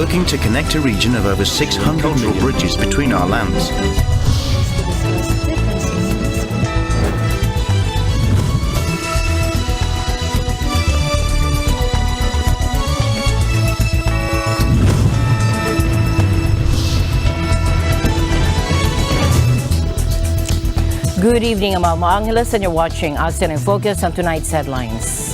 working to connect a region of over 600 cultural bridges between our lands. Good evening, I'm Alma Angeles, and you're watching ASEAN in Focus on tonight's headlines.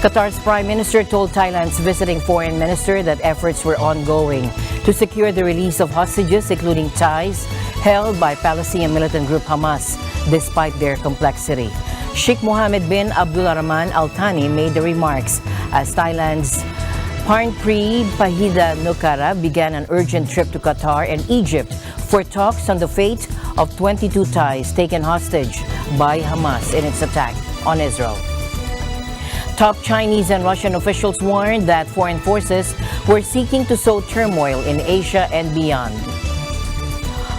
Qatar's Prime Minister told Thailand's visiting foreign minister that efforts were ongoing to secure the release of hostages, including Thais held by Palestinian militant group Hamas, despite their complexity. Sheikh Mohammed bin Abdulrahman Al Thani made the remarks as Thailand's Parn Pri Pahida Nukara began an urgent trip to Qatar and Egypt for talks on the fate of 22 Thais taken hostage by Hamas in its attack on Israel. Top Chinese and Russian officials warned that foreign forces were seeking to sow turmoil in Asia and beyond.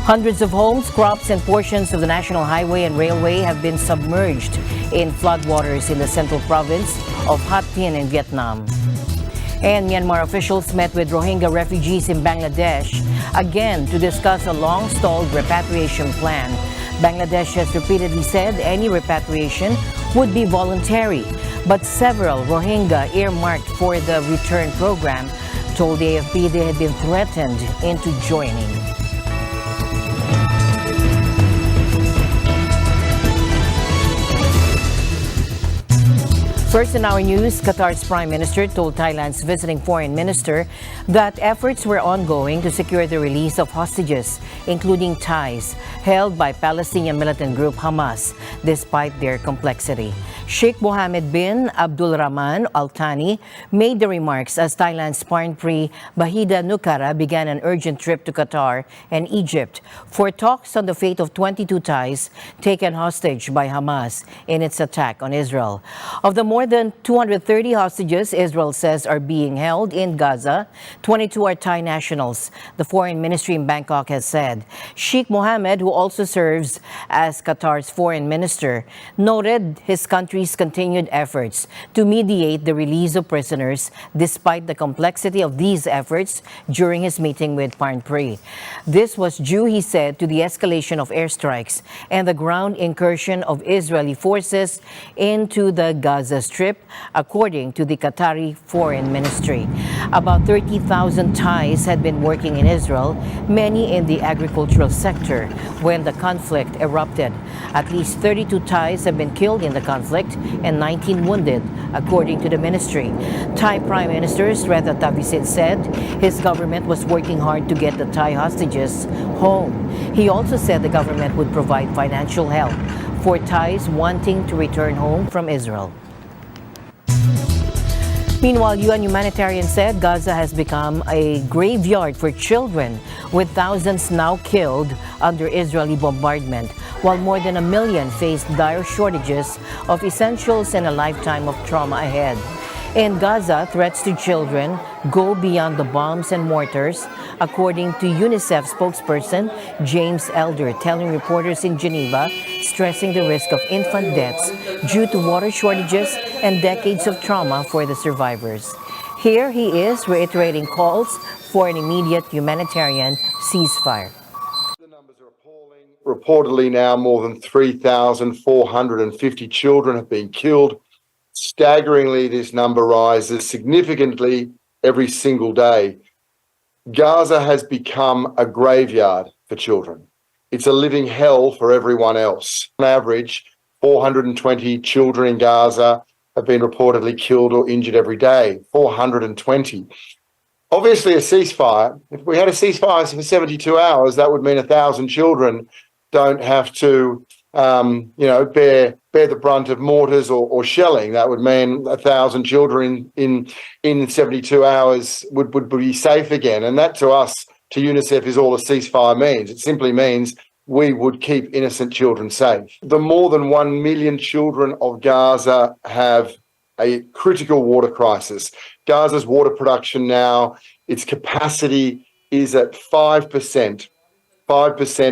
Hundreds of homes, crops, and portions of the national highway and railway have been submerged in floodwaters in the central province of Hat Thiên in Vietnam. And Myanmar officials met with Rohingya refugees in Bangladesh again to discuss a long-stalled repatriation plan. Bangladesh has repeatedly said any repatriation would be voluntary, but several Rohingya earmarked for the return program told the AFP they had been threatened into joining. First in our news, Qatar's Prime Minister told Thailand's visiting foreign minister that efforts were ongoing to secure the release of hostages, including Thais held by Palestinian militant group Hamas, despite their complexity. Sheikh Mohammed bin Abdulrahman Al Thani made the remarks as Thailand's Parn Pri Pahida Nukara began an urgent trip to Qatar and Egypt for talks on the fate of 22 Thais taken hostage by Hamas in its attack on Israel. Of the more than 230 hostages Israel says are being held in Gaza, 22 are Thai nationals, the foreign ministry in Bangkok has said. Sheikh Mohammed, who also serves as Qatar's foreign minister, noted his country's continued efforts to mediate the release of prisoners despite the complexity of these efforts during his meeting with Parn Pri. This was due, he said, to the escalation of airstrikes and the ground incursion of Israeli forces into the Gaza Strip, according to the Qatari Foreign Ministry. About 30,000 Thais had been working in Israel, many in the agricultural sector, when the conflict erupted. At least 32 Thais have been killed in the conflict and 19 wounded, according to the ministry. Thai Prime Minister Srettha Thavisin said his government was working hard to get the Thai hostages home. He also said the government would provide financial help for Thais wanting to return home from Israel. Meanwhile, UN Humanitarian said Gaza has become a graveyard for children, with thousands now killed under Israeli bombardment, while more than 1 million face dire shortages of essentials and a lifetime of trauma ahead. In Gaza, threats to children go beyond the bombs and mortars, according to UNICEF spokesperson James Elder, telling reporters in Geneva, stressing the risk of infant deaths due to water shortages and decades of trauma for the survivors. Here he is reiterating calls for an immediate humanitarian ceasefire. The numbers are appalling. Reportedly now more than 3,450 children have been killed. Staggeringly, this number rises significantly every single day. Gaza has become a graveyard for children. It's a living hell for everyone else. On average, 420 children in Gaza have been reportedly killed or injured every day. 420. Obviously, a ceasefire, if we had a ceasefire for 72 hours, that would mean 1,000 children don't have to bear the brunt of mortars or shelling. That would mean 1,000 children in 72 hours would be safe again. And that to us, to UNICEF, is all a ceasefire means. It simply means we would keep innocent children safe. The more than 1 million children of Gaza have a critical water crisis. Gaza's water production now, its capacity is at 5%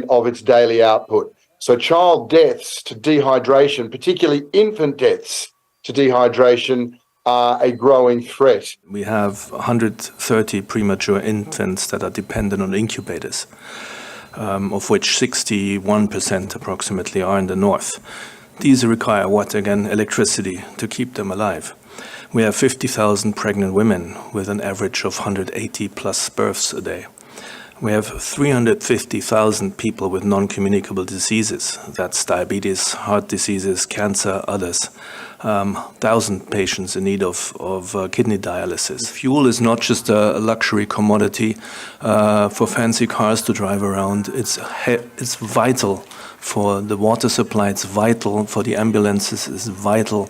of its daily output. So child deaths to dehydration, particularly infant deaths to dehydration, are a growing threat. We have 130 premature infants that are dependent on incubators, of which 61% approximately are in the north. These require what, again? Electricity to keep them alive. We have 50,000 pregnant women with an average of 180 plus births a day. We have 350,000 people with non-communicable diseases. That's diabetes, heart diseases, cancer, others. 1,000 patients in need of kidney dialysis. Fuel is not just a luxury commodity for fancy cars to drive around. It's vital for the water supply. It's vital for the ambulances. It's vital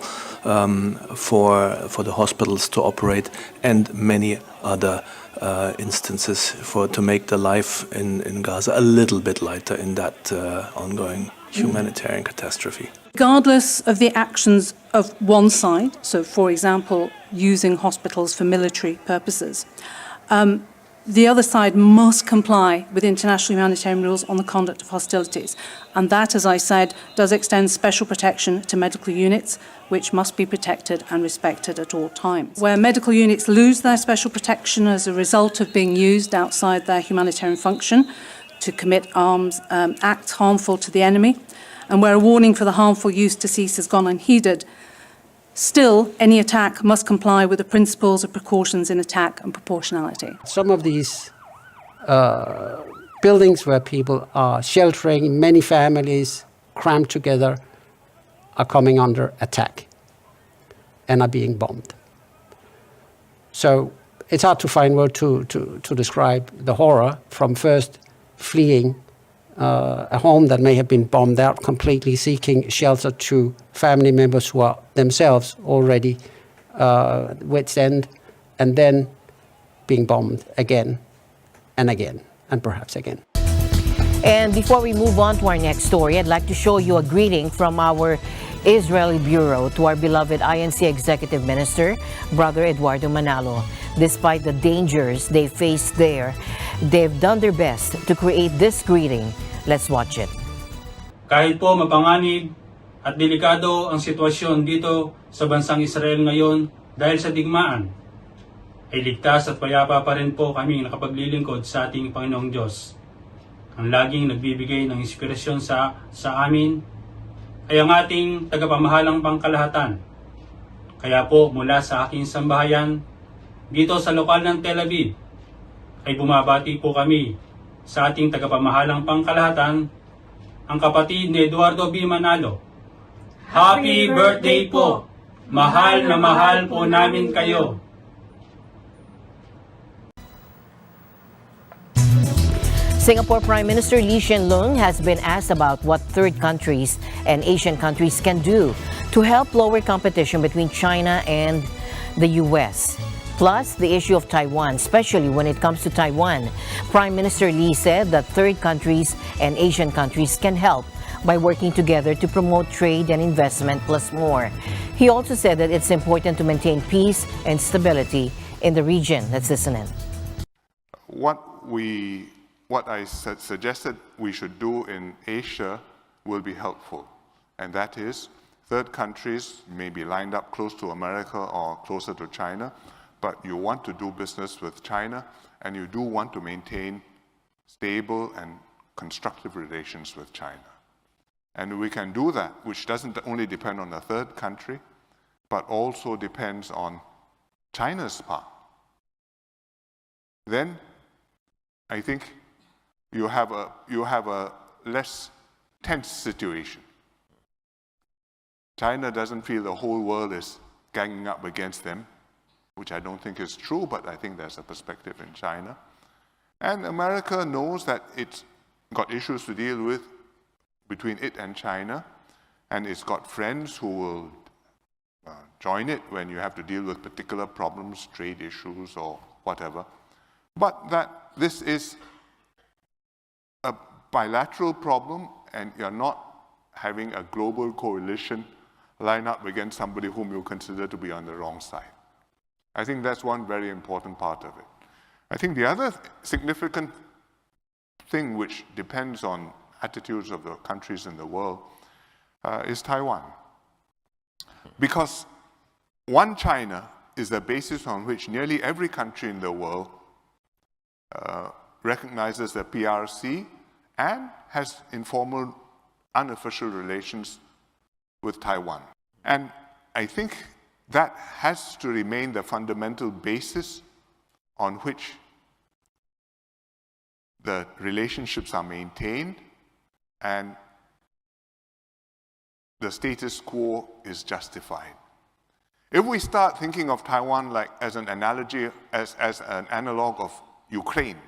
for the hospitals to operate, and many other instances to make the life in Gaza a little bit lighter in that ongoing humanitarian catastrophe. Regardless of the actions of one side, so for example, using hospitals for military purposes, the other side must comply with international humanitarian rules on the conduct of hostilities. And that, as I said, does extend special protection to medical units, which must be protected and respected at all times. Where medical units lose their special protection as a result of being used outside their humanitarian function to commit arms acts harmful to the enemy, and where a warning for the harmful use to cease has gone unheeded, still, any attack must comply with the principles of precautions in attack and proportionality. Some of these buildings where people are sheltering, many families crammed together, are coming under attack and are being bombed. So it's hard to find words to describe the horror from first fleeing a home that may have been bombed out completely, seeking shelter, to family members who are themselves already wit's end, and then being bombed again and again, and perhaps again. And before we move on to our next story, I'd like to show you a greeting from our Israeli Bureau to our beloved INC Executive Minister, Brother Eduardo Manalo. Despite the dangers they face there, they've done their best to create this greeting. Let's watch it. Kahit po mapanganib at delikado ang sitwasyon dito sa bansang Israel ngayon dahil sa digmaan, ay ligtas at payapa pa rin po kami nakapaglilingkod sa ating Panginoong Diyos. Ang laging nagbibigay ng inspirasyon sa amin ay ang ating tagapamahalang pangkalahatan. Kaya po mula sa aking sambahayan dito sa lokal ng Tel Aviv ay bumabati po kami sa ating tagapamahalang pangkalahatan, ang kapatid ni Eduardo B. Manalo. Happy birthday po! Mahal na mahal po namin kayo. Singapore Prime Minister Lee Hsien Loong has been asked about what third countries and Asian countries can do to help lower competition between China and the U.S. Plus, the issue of Taiwan, especially when it comes to Taiwan. Prime Minister Lee said that third countries and Asian countries can help by working together to promote trade and investment, plus more. He also said that it's important to maintain peace and stability in the region. Let's listen in. What I suggested we should do in Asia will be helpful, and that is third countries may be lined up close to America or closer to China, but you want to do business with China, and you do want to maintain stable and constructive relations with China. And we can do that, which doesn't only depend on the third country, but also depends on China's part. Then I think you have a less tense situation. China doesn't feel the whole world is ganging up against them, which I don't think is true, but I think there's a perspective in China. And America knows that it's got issues to deal with between it and China, and it's got friends who will join it when you have to deal with particular problems, trade issues or whatever. But that this is a bilateral problem, and you're not having a global coalition line up against somebody whom you consider to be on the wrong side. I think that's one very important part of it. I think the other significant thing which depends on attitudes of the countries in the world is Taiwan. Because One China is the basis on which nearly every country in the world recognizes the PRC and has informal, unofficial relations with Taiwan. And I think that has to remain the fundamental basis on which the relationships are maintained and the status quo is justified. If we start thinking of Taiwan like as an analogy, as an analog of Ukraine,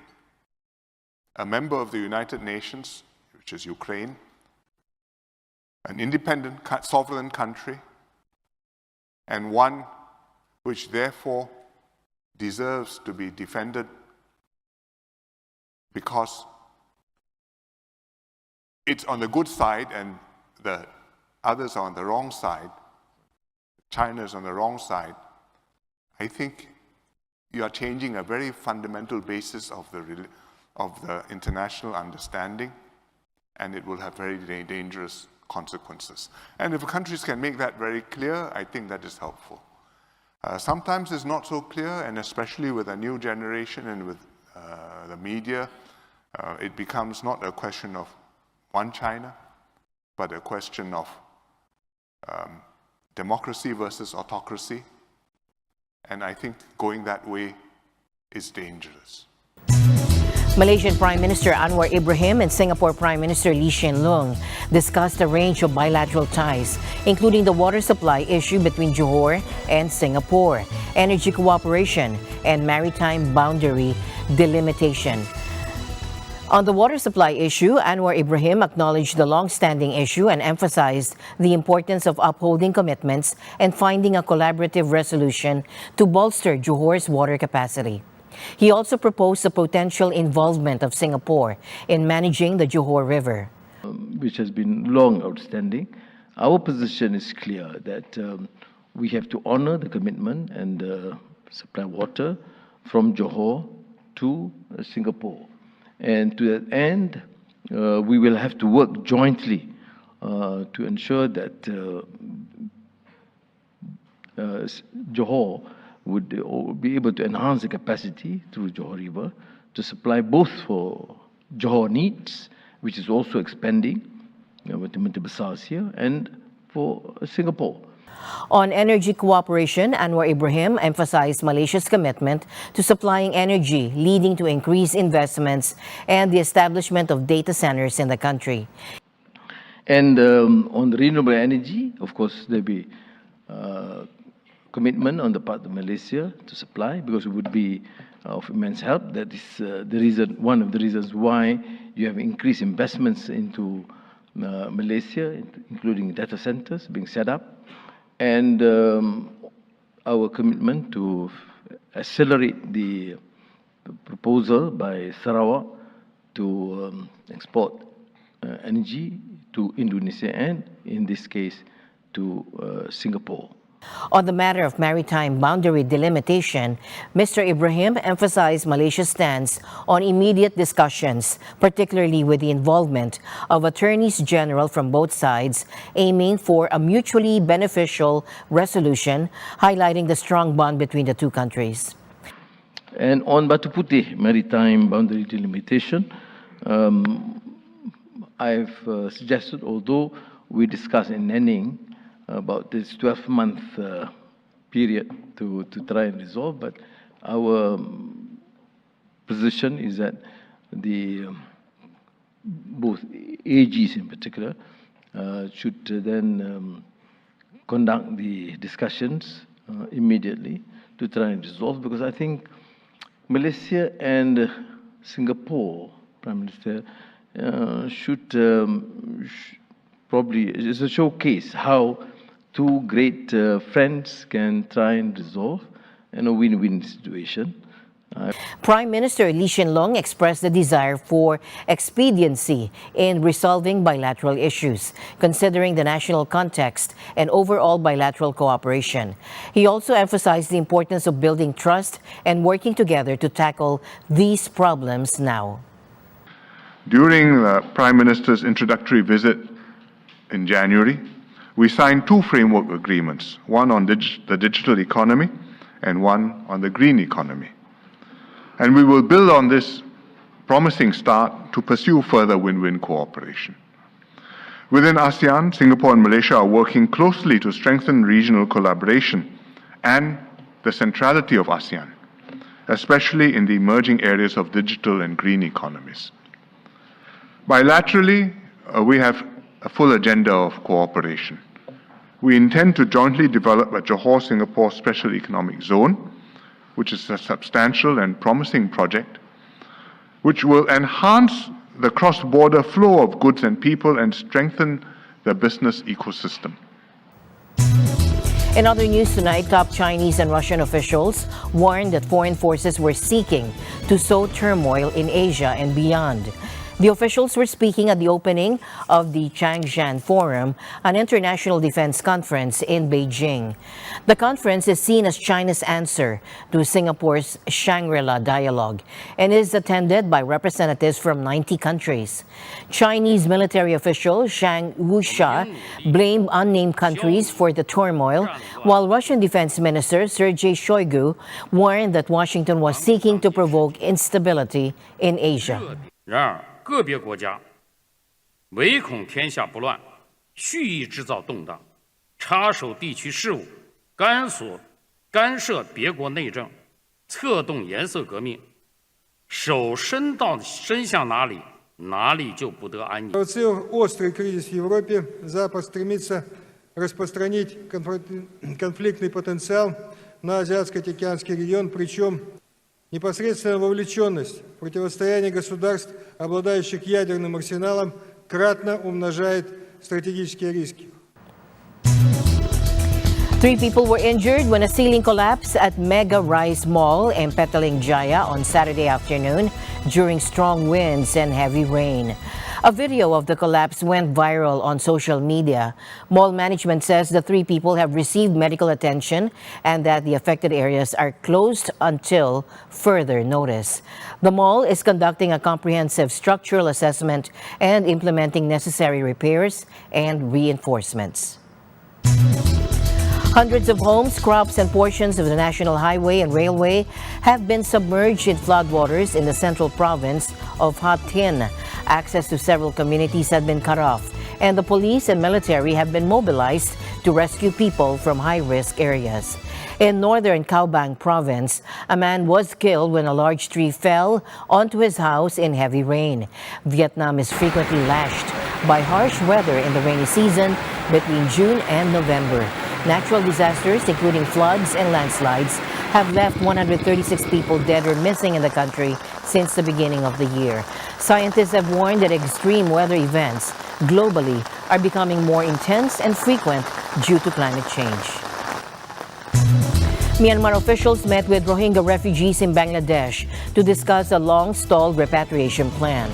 a member of the United Nations, which is Ukraine, an independent, sovereign country, and one which therefore deserves to be defended because it's on the good side and the others are on the wrong side, China is on the wrong side, I think you are changing a very fundamental basis of the international understanding, and it will have very dangerous consequences. And if countries can make that very clear, I think that is helpful. Sometimes it's not so clear, and especially with a new generation and with the media, it becomes not a question of one China, but a question of democracy versus autocracy. And I think going that way is dangerous. Malaysian Prime Minister Anwar Ibrahim and Singapore Prime Minister Lee Hsien Loong discussed a range of bilateral ties, including the water supply issue between Johor and Singapore, energy cooperation, and maritime boundary delimitation. On the water supply issue, Anwar Ibrahim acknowledged the long-standing issue and emphasized the importance of upholding commitments and finding a collaborative resolution to bolster Johor's water capacity. He also proposed the potential involvement of Singapore in managing the Johor River, which has been long outstanding. Our position is clear that we have to honor the commitment and supply water from Johor to Singapore. And to that end, we will have to work jointly to ensure that Johor would be able to enhance the capacity through Johor River to supply both for Johor needs, which is also expanding, here, and for Singapore. On energy cooperation, Anwar Ibrahim emphasized Malaysia's commitment to supplying energy, leading to increased investments and the establishment of data centers in the country. And on the renewable energy, of course, there'll be commitment on the part of Malaysia to supply, because it would be of immense help. That is one of the reasons why you have increased investments into Malaysia, including data centers being set up. And our commitment to accelerate the proposal by Sarawak to export energy to Indonesia and, in this case, to Singapore. On the matter of maritime boundary delimitation, Mr. Ibrahim emphasized Malaysia's stance on immediate discussions, particularly with the involvement of attorneys general from both sides, aiming for a mutually beneficial resolution, highlighting the strong bond between the two countries. And on Batu Putih maritime boundary delimitation, I've suggested, although we discussed in Nanning about this 12-month period to try and resolve, but our position is that both AGs in particular should then conduct the discussions immediately to try and resolve, because I think Malaysia and Singapore, Prime Minister, should probably, it's a showcase how two great friends can try and resolve in a win-win situation. Prime Minister Lee Hsien Loong expressed the desire for expediency in resolving bilateral issues, considering the national context and overall bilateral cooperation. He also emphasized the importance of building trust and working together to tackle these problems now. During the Prime Minister's introductory visit in January, we signed 2 framework agreements, one on the digital economy and one on the green economy. And we will build on this promising start to pursue further win-win cooperation. Within ASEAN, Singapore and Malaysia are working closely to strengthen regional collaboration and the centrality of ASEAN, especially in the emerging areas of digital and green economies. Bilaterally, we have a full agenda of cooperation. We intend to jointly develop a Johor-Singapore Special Economic Zone, which is a substantial and promising project, which will enhance the cross-border flow of goods and people and strengthen the business ecosystem. In other news tonight, top Chinese and Russian officials warned that foreign forces were seeking to sow turmoil in Asia and beyond. The officials were speaking at the opening of the Changshan Forum, an international defense conference in Beijing. The conference is seen as China's answer to Singapore's Shangri-La dialogue and is attended by representatives from 90 countries. Chinese military official Zhang Wuxia blamed unnamed countries for the turmoil, while Russian Defense Minister Sergei Shoigu warned that Washington was seeking to provoke instability in Asia. 然而，个别国家唯恐天下不乱，蓄意制造动荡，插手地区事务，干涉别国内政，策动颜色革命，手伸向哪里，哪里就不得安宁。 Острый кризис в Европе, Запад стремится распространить конфликтный потенциал на Азиатско-Тихоокеанский регион, причем непосредственная вовлеченность в противостояние государств, обладающих ядерным арсеналом, кратно умножает стратегические риски. 3 people were injured when a ceiling collapsed at Mega Rise Mall in Petaling Jaya on Saturday afternoon during strong winds and heavy rain. A video of the collapse went viral on social media. Mall management says the 3 people have received medical attention and that the affected areas are closed until further notice. The mall is conducting a comprehensive structural assessment and implementing necessary repairs and reinforcements. Hundreds of homes, crops, and portions of the National Highway and Railway have been submerged in floodwaters in the central province of Ha Tin. Access to several communities have been cut off, and the police and military have been mobilized to rescue people from high-risk areas. In northern Cao Bang province, a man was killed when a large tree fell onto his house in heavy rain. Vietnam is frequently lashed by harsh weather in the rainy season between June and November. Natural disasters, including floods and landslides, have left 136 people dead or missing in the country since the beginning of the year. Scientists have warned that extreme weather events globally are becoming more intense and frequent due to climate change. Myanmar officials met with Rohingya refugees in Bangladesh to discuss a long-stalled repatriation plan.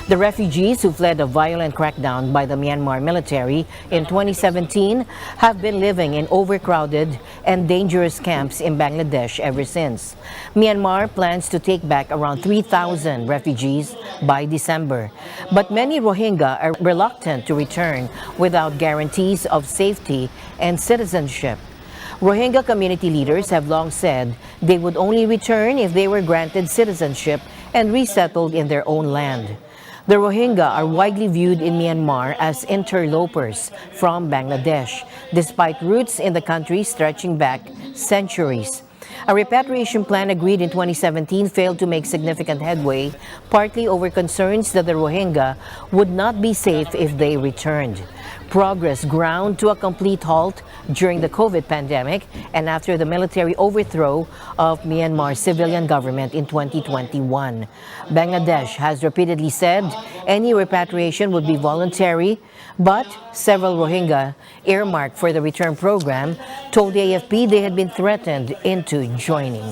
The refugees who fled a violent crackdown by the Myanmar military in 2017 have been living in overcrowded and dangerous camps in Bangladesh ever since. Myanmar plans to take back around 3,000 refugees by December, but many Rohingya are reluctant to return without guarantees of safety and citizenship. Rohingya community leaders have long said they would only return if they were granted citizenship and resettled in their own land. The Rohingya are widely viewed in Myanmar as interlopers from Bangladesh, despite roots in the country stretching back centuries. A repatriation plan agreed in 2017 failed to make significant headway, partly over concerns that the Rohingya would not be safe if they returned. Progress ground to a complete halt during the COVID pandemic and after the military overthrow of Myanmar's civilian government in 2021. Bangladesh has repeatedly said any repatriation would be voluntary, but several Rohingya earmarked for the return program told the AFP they had been threatened into joining.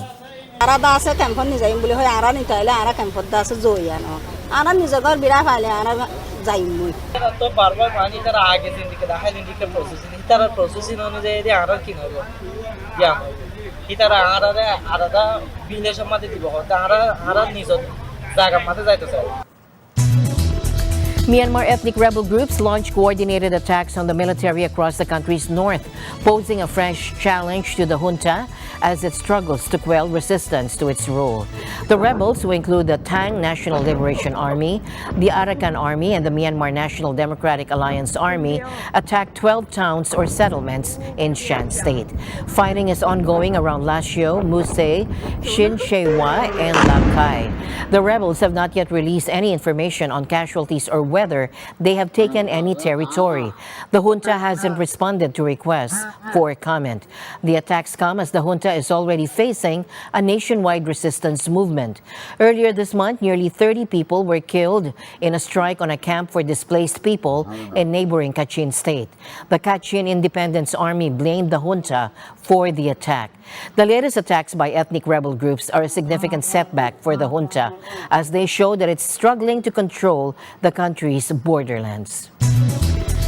Myanmar ethnic rebel groups launched coordinated attacks on the military across the country's north, posing a fresh challenge to the junta as it struggles to quell resistance to its rule. The rebels, who include the Tang National Liberation Army, the Arakan Army, and the Myanmar National Democratic Alliance Army, attacked 12 towns or settlements in Shan State. Fighting is ongoing around Lasio, Musei, Shinchewa, and Lakai. The rebels have not yet released any information on casualties or whether they have taken any territory. The junta hasn't responded to requests for comment. The attacks come as the junta is already facing a nationwide resistance movement. Earlier this month, nearly 30 people were killed in a strike on a camp for displaced people in neighboring Kachin State. The Kachin Independence Army blamed the junta for the attack. The latest attacks by ethnic rebel groups are a significant setback for the junta, as they show that it's struggling to control the country's borderlands.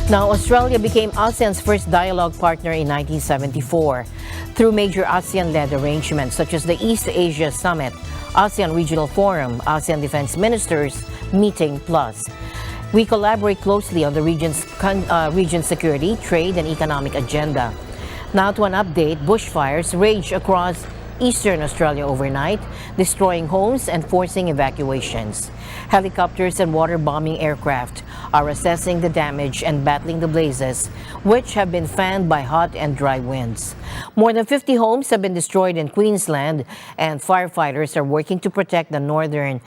Now, Australia became ASEAN's first dialogue partner in 1974 through major ASEAN-led arrangements such as the East Asia Summit, ASEAN Regional Forum, ASEAN Defense Ministers Meeting Plus. We collaborate closely on the region's security, trade, and economic agenda. Now to an update, bushfires raged across eastern Australia overnight, destroying homes and forcing evacuations. Helicopters and water-bombing aircraft are assessing the damage and battling the blazes, which have been fanned by hot and dry winds. More than 50 homes have been destroyed in Queensland, and firefighters are working to protect the northern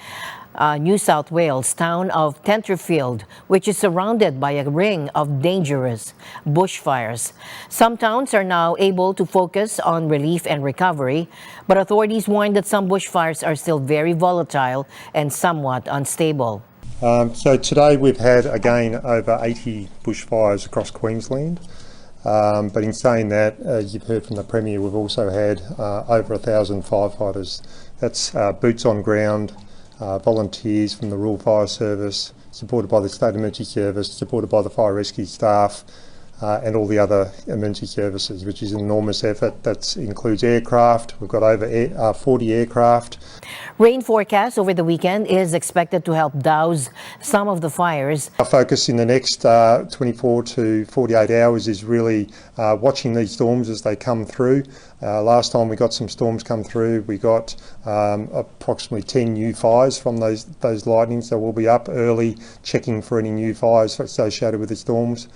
New South Wales town of Tenterfield, which is surrounded by a ring of dangerous bushfires. Some towns are now able to focus on relief and recovery, but authorities warn that some bushfires are still very volatile and somewhat unstable. So today we've had again over 80 bushfires across Queensland. But in saying that, as you've heard from the Premier, we've also had over 1,000 firefighters. That's boots on ground, volunteers from the Rural Fire Service, supported by the State Emergency Service, supported by the fire rescue staff, and all the other emergency services, which is an enormous effort. That includes aircraft. We've got over 40 aircraft. Rain forecast over the weekend is expected to help douse some of the fires. Our focus in the next 24 to 48 hours is really watching these storms as they come through. Last time we got some storms come through, we got approximately 10 new fires from those lightnings, so we'll be up early checking for any new fires associated with the storms.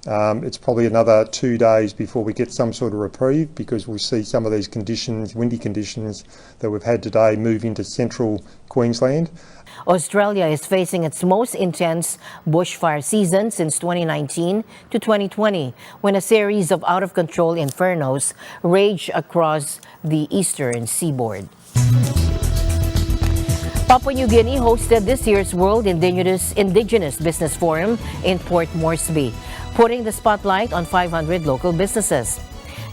It's probably another 2 days before we get some sort of reprieve, because we'll see some of these conditions, windy conditions that we've had today, move into central Queensland. Australia is facing its most intense bushfire season since 2019 to 2020, when a series of out-of-control infernos raged across the eastern seaboard. Papua New Guinea hosted this year's World Indigenous Business Forum in Port Moresby, putting the spotlight on 500 local businesses.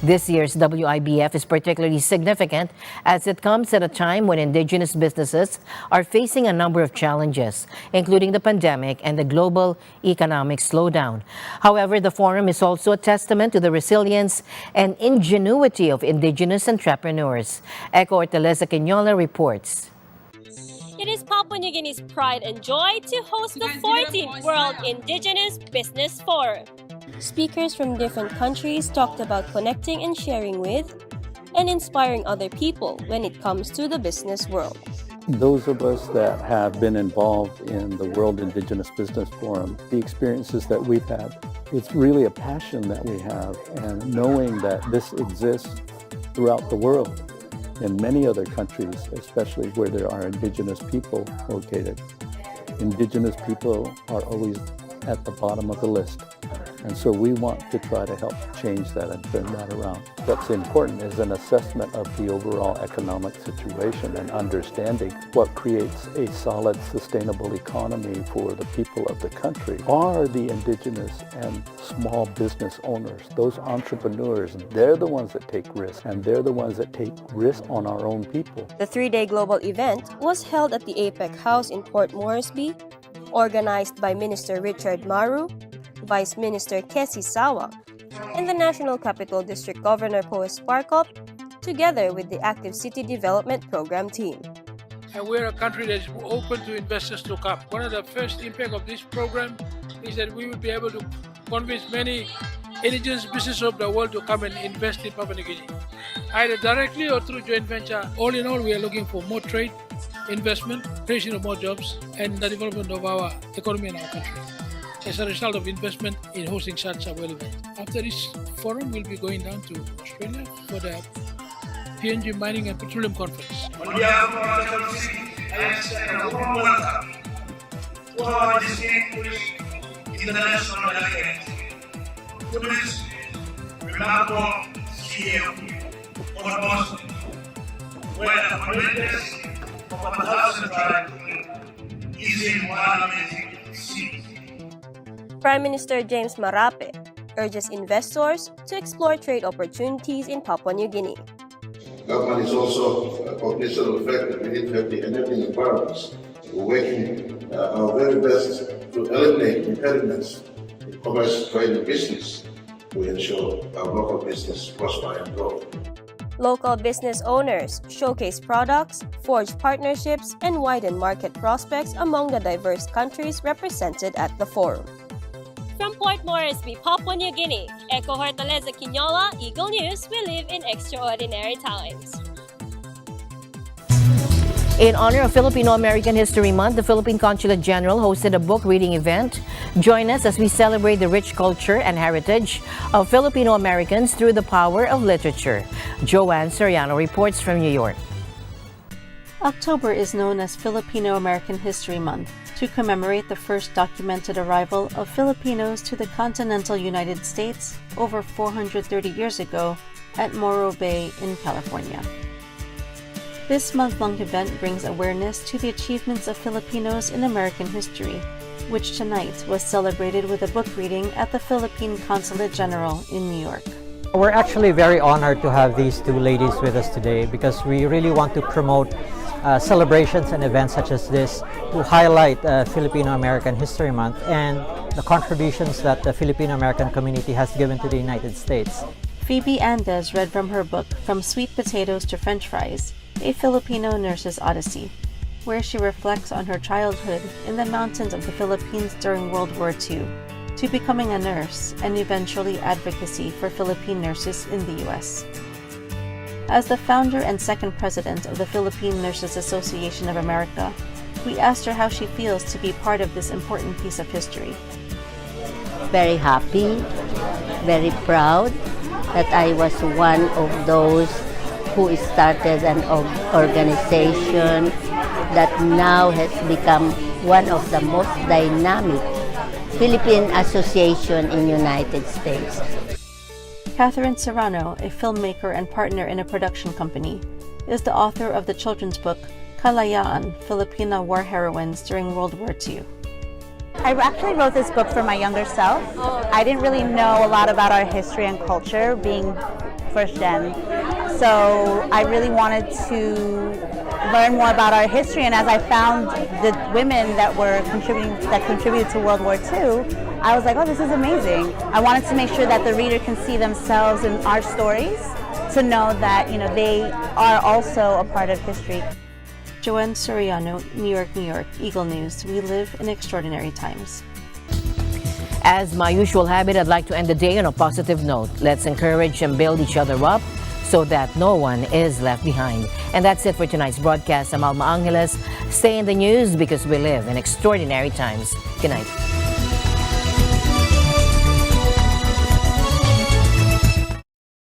This year's WIBF is particularly significant as it comes at a time when Indigenous businesses are facing a number of challenges, including the pandemic and the global economic slowdown. However, the forum is also a testament to the resilience and ingenuity of Indigenous entrepreneurs. Echo Orteleza Quinola reports. It is Papua New Guinea's pride and joy to host the 14th World Indigenous Business Forum. Speakers from different countries talked about connecting and sharing with and inspiring other people when it comes to the business world. Those of us that have been involved in the World Indigenous Business Forum, the experiences that we've had, it's really a passion that we have, and knowing that this exists throughout the world in many other countries, especially where there are Indigenous people located. Indigenous people are always at the bottom of the list. And so we want to try to help change that and turn that around. What's important is an assessment of the overall economic situation and understanding what creates a solid, sustainable economy for the people of the country are the Indigenous and small business owners, those entrepreneurs. They're the ones that take risks, and they're the ones that take risks on our own people. The 3-day global event was held at the APEC House in Port Moresby, organized by Minister Richard Maru, Vice Minister Kesi Sawa, and the National Capital District Governor Poes Sparkop, together with the Active City Development Program team. and we're a country that is open to investors to come. One of the first impact of this program is that we will be able to convince many indigenous businesses of the world to come and invest in Papua New Guinea, either directly or through joint venture. All in all, we are looking for more trade, investment, creation of more jobs, and the development of our economy and our country as a result of investment in hosting such a well event. After this forum, we'll be going down to Australia for the PNG Mining and Petroleum Conference. On behalf of our country, I extend a warm welcome to our distinguished international delegates to this remarkable CEO of Boston, where the communities of 1,000 tribes is in one amazing city. Prime Minister James Marape urges investors to explore trade opportunities in Papua New Guinea. Government is also cognizant of the fact that we need to have the enabling environments. We're working our very best to eliminate impediments in commerce, trade, and business to ensure our local business prosper and grow. Local business owners showcase products, forge partnerships, and widen market prospects among the diverse countries represented at the forum. From Port Moresby, Papua New Guinea, Echo Hortaleza Quinola, Eagle News, we live in extraordinary times. In honor of Filipino American History Month, the Philippine Consulate General hosted a book reading event. Join us as we celebrate the rich culture and heritage of Filipino Americans through the power of literature. Joanne Soriano reports from New York. October is known as Filipino American History Month to commemorate the first documented arrival of Filipinos to the continental United States over 430 years ago at Morro Bay in California. This month-long event brings awareness to the achievements of Filipinos in American history, which tonight was celebrated with a book reading at the Philippine Consulate General in New York. We're actually very honored to have these two ladies with us today because we really want to promote celebrations and events such as this to highlight Filipino American History Month and the contributions that the Filipino American community has given to the United States. Phoebe Andes read from her book From Sweet Potatoes to French Fries, A Filipino Nurse's Odyssey, where she reflects on her childhood in the mountains of the Philippines during World War II, to becoming a nurse and eventually advocacy for Philippine nurses in the U.S. As the founder and second president of the Philippine Nurses Association of America, we asked her how she feels to be part of this important piece of history. Very happy, very proud that I was one of those who started an organization that now has become one of the most dynamic Philippine association in United States. Catherine Serrano, a filmmaker and partner in a production company, is the author of the children's book Kalayaan, Filipina War Heroines During World War II. I actually wrote this book for my younger self. I didn't really know a lot about our history and culture, being first gen. So I really wanted to learn more about our history, and as I found the women that contributed to World War II, I was like, oh, this is amazing. I wanted to make sure that the reader can see themselves in our stories, to know that, you know, they are also a part of history. Joanne Soriano, New York, New York, Eagle News. We live in extraordinary times. As my usual habit, I'd like to end the day on a positive note. Let's encourage and build each other up so that no one is left behind. And that's it for tonight's broadcast. I'm Alma Angeles. Stay in the news because we live in extraordinary times. Good night.